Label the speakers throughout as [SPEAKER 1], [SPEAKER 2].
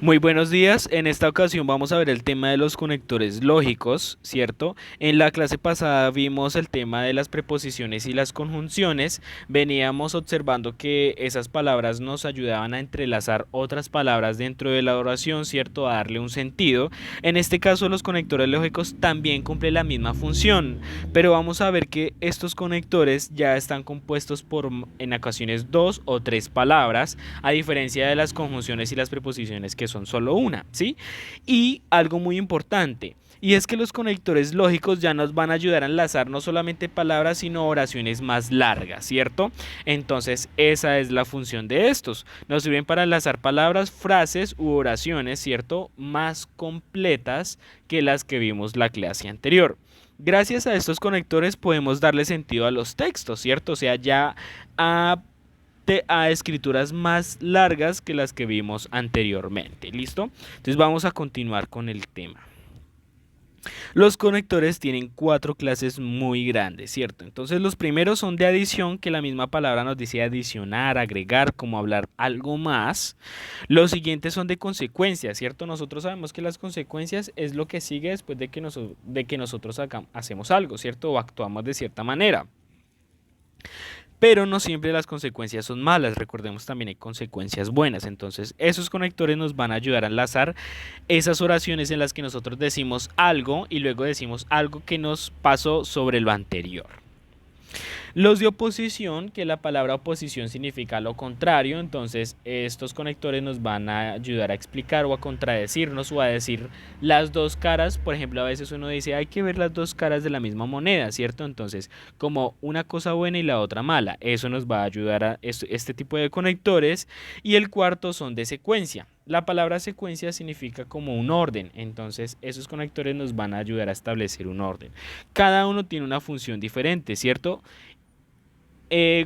[SPEAKER 1] Muy buenos días, en esta ocasión vamos a ver el tema de los conectores lógicos, ¿cierto? En la clase pasada vimos el tema de las preposiciones y las conjunciones, veníamos observando que esas palabras nos ayudaban a entrelazar otras palabras dentro de la oración, ¿cierto? A darle un sentido. En este caso los conectores lógicos también cumplen la misma función, pero vamos a ver que estos conectores ya están compuestos por en ocasiones dos o tres palabras, a diferencia de las conjunciones y las preposiciones que son solo una, ¿sí? Y algo muy importante, y es que los conectores lógicos ya nos van a ayudar a enlazar no solamente palabras, sino oraciones más largas, ¿cierto? Entonces, esa es la función de estos. Nos sirven para enlazar palabras, frases u oraciones, ¿cierto? Más completas que las que vimos la clase anterior. Gracias a estos conectores podemos darle sentido a los textos, ¿cierto? O sea, ya a escrituras más largas que las que vimos anteriormente. ¿Listo? Entonces vamos a continuar con el tema. Los conectores tienen cuatro clases muy grandes, ¿cierto? Entonces los primeros son de adición, que la misma palabra nos dice adicionar, agregar, como hablar algo más. Los siguientes son de consecuencias, ¿cierto? Nosotros sabemos que las consecuencias es lo que sigue después de que nosotros hacemos algo, ¿cierto? O actuamos de cierta manera. Pero no siempre las consecuencias son malas, recordemos también hay consecuencias buenas, entonces esos conectores nos van a ayudar a enlazar esas oraciones en las que nosotros decimos algo y luego decimos algo que nos pasó sobre lo anterior. Los de oposición, que la palabra oposición significa lo contrario, entonces estos conectores nos van a ayudar a explicar o a contradecirnos o a decir las dos caras. Por ejemplo, a veces uno dice hay que ver las dos caras de la misma moneda, ¿cierto? Entonces, como una cosa buena y la otra mala, eso nos va a ayudar a este tipo de conectores. Y el cuarto son de secuencia. La palabra secuencia significa como un orden, entonces esos conectores nos van a ayudar a establecer un orden. Cada uno tiene una función diferente, ¿cierto?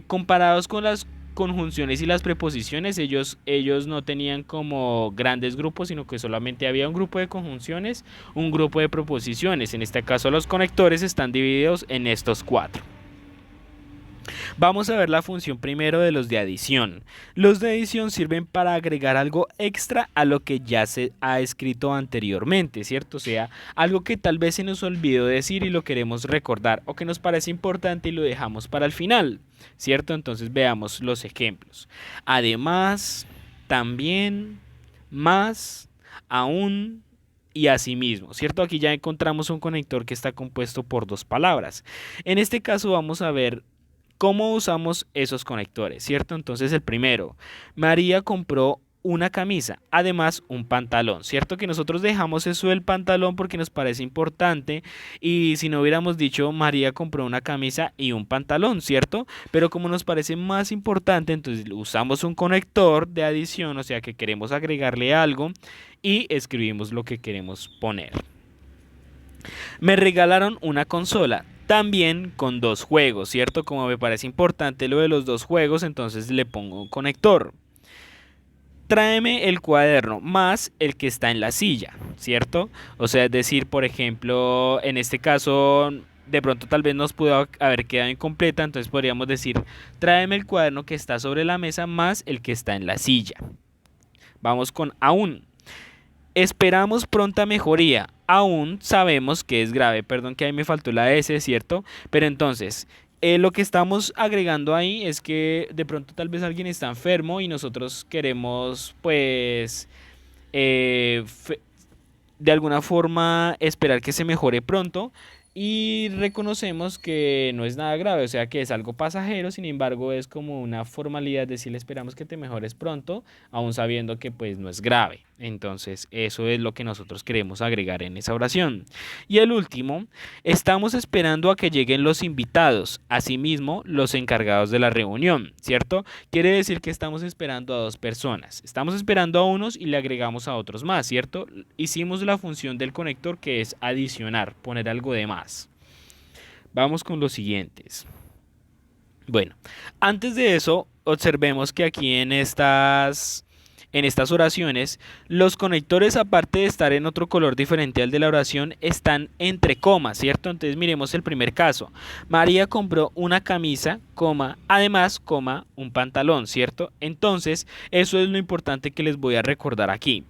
[SPEAKER 1] Comparados con las conjunciones y las preposiciones, ellos no tenían como grandes grupos, sino que solamente había un grupo de conjunciones, un grupo de preposiciones. En este caso los conectores están divididos en estos cuatro. Vamos a ver la función primero de los de adición. Los de adición sirven para agregar algo extra a lo que ya se ha escrito anteriormente, ¿cierto? O sea, algo que tal vez se nos olvidó decir y lo queremos recordar, o que nos parece importante y lo dejamos para el final, ¿cierto? Entonces veamos los ejemplos. Además, también, más, aún y asimismo, ¿cierto? Aquí ya encontramos un conector que está compuesto por dos palabras. En este caso vamos a ver cómo usamos esos conectores, ¿cierto? Entonces el primero, María compró una camisa, además un pantalón, ¿cierto? Que nosotros dejamos eso del pantalón porque nos parece importante, y si no hubiéramos dicho María compró una camisa y un pantalón, ¿cierto? Pero como nos parece más importante, entonces usamos un conector de adición, o sea que queremos agregarle algo y escribimos lo que queremos poner. Me regalaron una consola, también con dos juegos, ¿cierto? Como me parece importante lo de los dos juegos, entonces le pongo un conector. Tráeme el cuaderno más el que está en la silla, ¿cierto? O sea, es decir, por ejemplo, en este caso, de pronto tal vez nos pudo haber quedado incompleta, entonces podríamos decir, tráeme el cuaderno que está sobre la mesa más el que está en la silla. Vamos con aún. Esperamos pronta mejoría. Aún sabemos que es grave. Perdón que ahí me faltó la S, ¿cierto? Pero entonces, lo que estamos agregando ahí es que de pronto tal vez alguien está enfermo y nosotros queremos, pues, eh, de alguna forma esperar que se mejore pronto. Y reconocemos que no es nada grave, o sea que es algo pasajero, sin embargo es como una formalidad decirle esperamos que te mejores pronto, aún sabiendo que pues no es grave. Entonces eso es lo que nosotros queremos agregar en esa oración. Y el último, estamos esperando a que lleguen los invitados, asimismo los encargados de la reunión, ¿cierto? Quiere decir que estamos esperando a dos personas, estamos esperando a unos y le agregamos a otros más, ¿cierto? Hicimos la función del conector, que es adicionar, poner algo de más. Vamos con los siguientes. Bueno, antes de eso, observemos que aquí en estas oraciones, los conectores, aparte de estar en otro color diferente al de la oración, están entre comas, ¿cierto? Entonces miremos el primer caso. María compró una camisa, coma, además, coma, un pantalón, ¿cierto? Entonces, eso es lo importante que les voy a recordar aquí.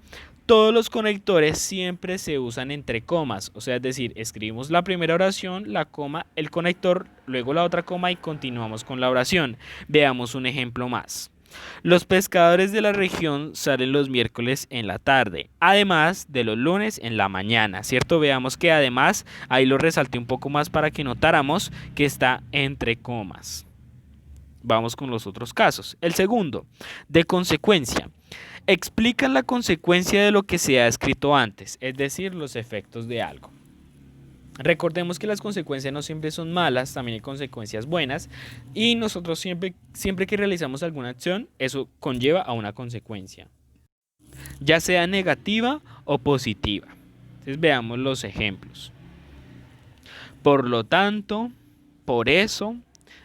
[SPEAKER 1] Todos los conectores siempre se usan entre comas, o sea, es decir, escribimos la primera oración, la coma, el conector, luego la otra coma y continuamos con la oración. Veamos un ejemplo más. Los pescadores de la región salen los miércoles en la tarde, además de los lunes en la mañana, ¿cierto? Veamos que además, ahí lo resalté un poco más para que notáramos que está entre comas. Vamos con los otros casos. El segundo, de consecuencia. Explican la consecuencia de lo que se ha escrito antes, es decir, los efectos de algo. Recordemos que las consecuencias no siempre son malas, también hay consecuencias buenas y nosotros siempre que realizamos alguna acción, eso conlleva a una consecuencia, ya sea negativa o positiva. Entonces veamos los ejemplos. Por lo tanto, por eso,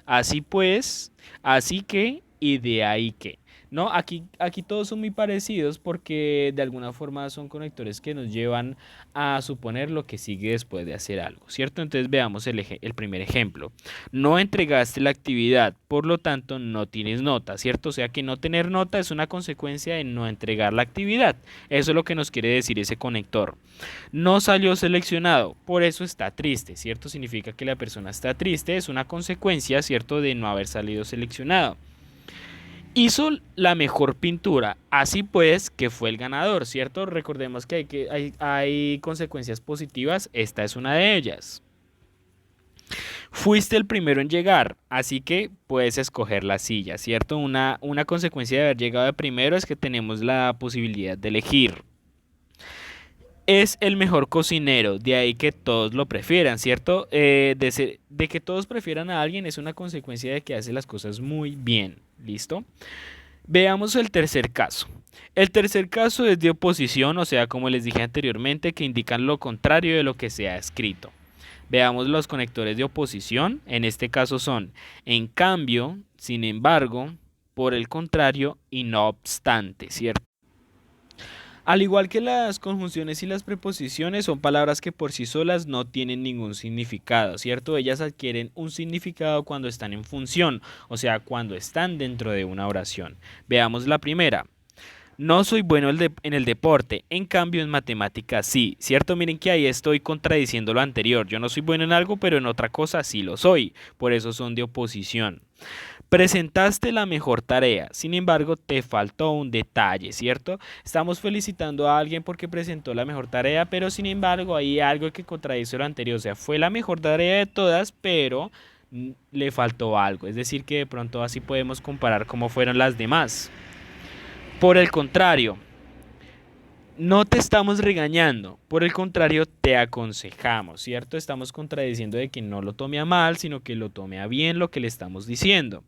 [SPEAKER 1] así pues, así que y de ahí que. No, aquí todos son muy parecidos porque de alguna forma son conectores que nos llevan a suponer lo que sigue después de hacer algo, ¿cierto? Entonces veamos el primer ejemplo. No entregaste la actividad, por lo tanto no tienes nota, ¿cierto? O sea que no tener nota es una consecuencia de no entregar la actividad. Eso es lo que nos quiere decir ese conector. No salió seleccionado, por eso está triste, ¿cierto? Significa que la persona está triste, es una consecuencia, ¿cierto? De no haber salido seleccionado. Hizo la mejor pintura, así pues que fue el ganador, ¿cierto? Recordemos que hay consecuencias positivas, esta es una de ellas. Fuiste el primero en llegar, así que puedes escoger la silla, ¿cierto? Una consecuencia de haber llegado de primero es que tenemos la posibilidad de elegir. Es el mejor cocinero, de ahí que todos lo prefieran, ¿cierto? De que todos prefieran a alguien es una consecuencia de que hace las cosas muy bien, ¿listo? Veamos el tercer caso. El tercer caso es de oposición, o sea, como les dije anteriormente, que indican lo contrario de lo que se ha escrito. Veamos los conectores de oposición, en este caso son en cambio, sin embargo, por el contrario y no obstante, ¿cierto? Al igual que las conjunciones y las preposiciones son palabras que por sí solas no tienen ningún significado, ¿cierto? Ellas adquieren un significado cuando están en función, o sea, cuando están dentro de una oración. Veamos la primera. No soy bueno en el deporte, en cambio en matemáticas sí, ¿cierto? Miren que ahí estoy contradiciendo lo anterior. Yo no soy bueno en algo, pero en otra cosa sí lo soy. Por eso son de oposición. Presentaste la mejor tarea, sin embargo te faltó un detalle, ¿cierto? Estamos felicitando a alguien porque presentó la mejor tarea, pero sin embargo hay algo que contradice lo anterior, o sea, fue la mejor tarea de todas, pero le faltó algo, es decir, que de pronto así podemos comparar cómo fueron las demás. Por el contrario, no te estamos regañando, por el contrario te aconsejamos, ¿cierto? Estamos contradiciendo de que no lo tome a mal, sino que lo tome a bien lo que le estamos diciendo.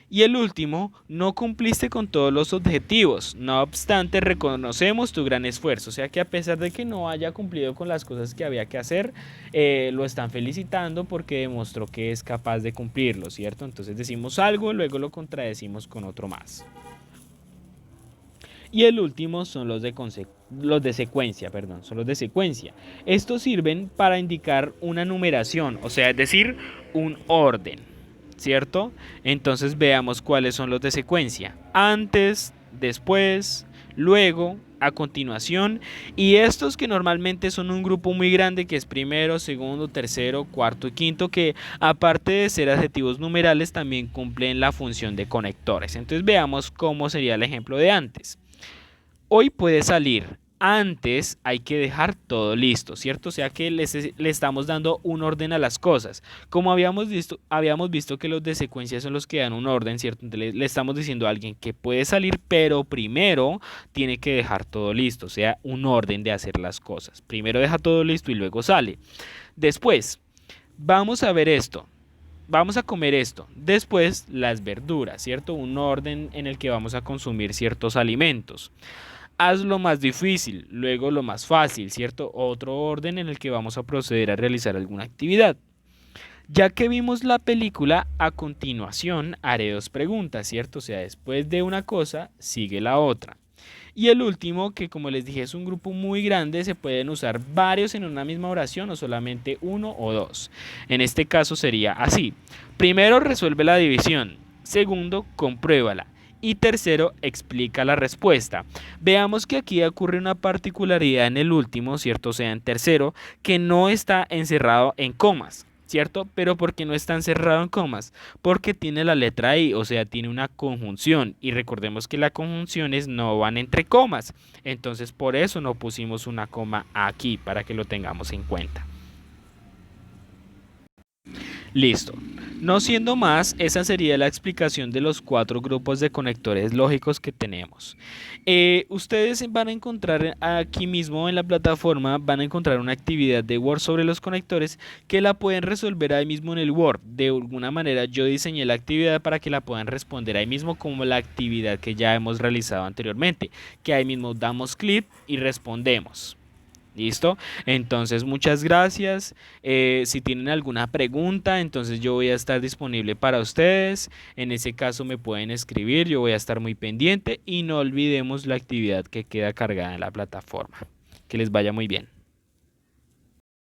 [SPEAKER 1] Y el último, no cumpliste con todos los objetivos, no obstante reconocemos tu gran esfuerzo, o sea que a pesar de que no haya cumplido con las cosas que había que hacer, lo están felicitando porque demostró que es capaz de cumplirlo, ¿cierto? Entonces decimos algo, luego lo contradecimos con otro más. Y el último son los de secuencia. Estos sirven para indicar una numeración, o sea, es decir, un orden, ¿cierto? Entonces veamos cuáles son los de secuencia. Antes, después, luego, a continuación. Y estos que normalmente son un grupo muy grande que es primero, segundo, tercero, cuarto y quinto, que aparte de ser adjetivos numerales también cumplen la función de conectores. Entonces veamos cómo sería el ejemplo de antes. Hoy puede salir, antes hay que dejar todo listo, ¿cierto? O sea que le estamos dando un orden a las cosas. Como habíamos visto que los de secuencia son los que dan un orden, ¿cierto? Entonces le estamos diciendo a alguien que puede salir, pero primero tiene que dejar todo listo, o sea, un orden de hacer las cosas. Primero deja todo listo y luego sale. Después, vamos a ver esto. Vamos a comer esto, después las verduras, ¿cierto? Un orden en el que vamos a consumir ciertos alimentos. Haz lo más difícil, luego lo más fácil, ¿cierto? Otro orden en el que vamos a proceder a realizar alguna actividad. Ya que vimos la película, a continuación haré dos preguntas, ¿cierto? O sea, después de una cosa, sigue la otra. Y el último, que como les dije es un grupo muy grande, se pueden usar varios en una misma oración o solamente uno o dos. En este caso sería así. Primero, resuelve la división. Segundo, compruébala. Y tercero, explica la respuesta. Veamos que aquí ocurre una particularidad en el último, ¿cierto? O sea, en tercero, que no está encerrado en comas, ¿cierto? Pero ¿por qué no está encerrado en comas? Porque tiene la letra I, o sea, tiene una conjunción. Y recordemos que las conjunciones no van entre comas. Entonces, por eso no pusimos una coma aquí, para que lo tengamos en cuenta. Listo. No siendo más, esa sería la explicación de los 4 grupos de conectores lógicos que tenemos. Ustedes van a encontrar aquí mismo en la plataforma, van a encontrar una actividad de Word sobre los conectores que la pueden resolver ahí mismo en el Word. De alguna manera yo diseñé la actividad para que la puedan responder ahí mismo como la actividad que ya hemos realizado anteriormente, que ahí mismo damos clic y respondemos. ¿Listo? Entonces, muchas gracias. Si tienen alguna pregunta, entonces yo voy a estar disponible para ustedes. En ese caso me pueden escribir, yo voy a estar muy pendiente y no olvidemos la actividad que queda cargada en la plataforma. Que les vaya muy bien.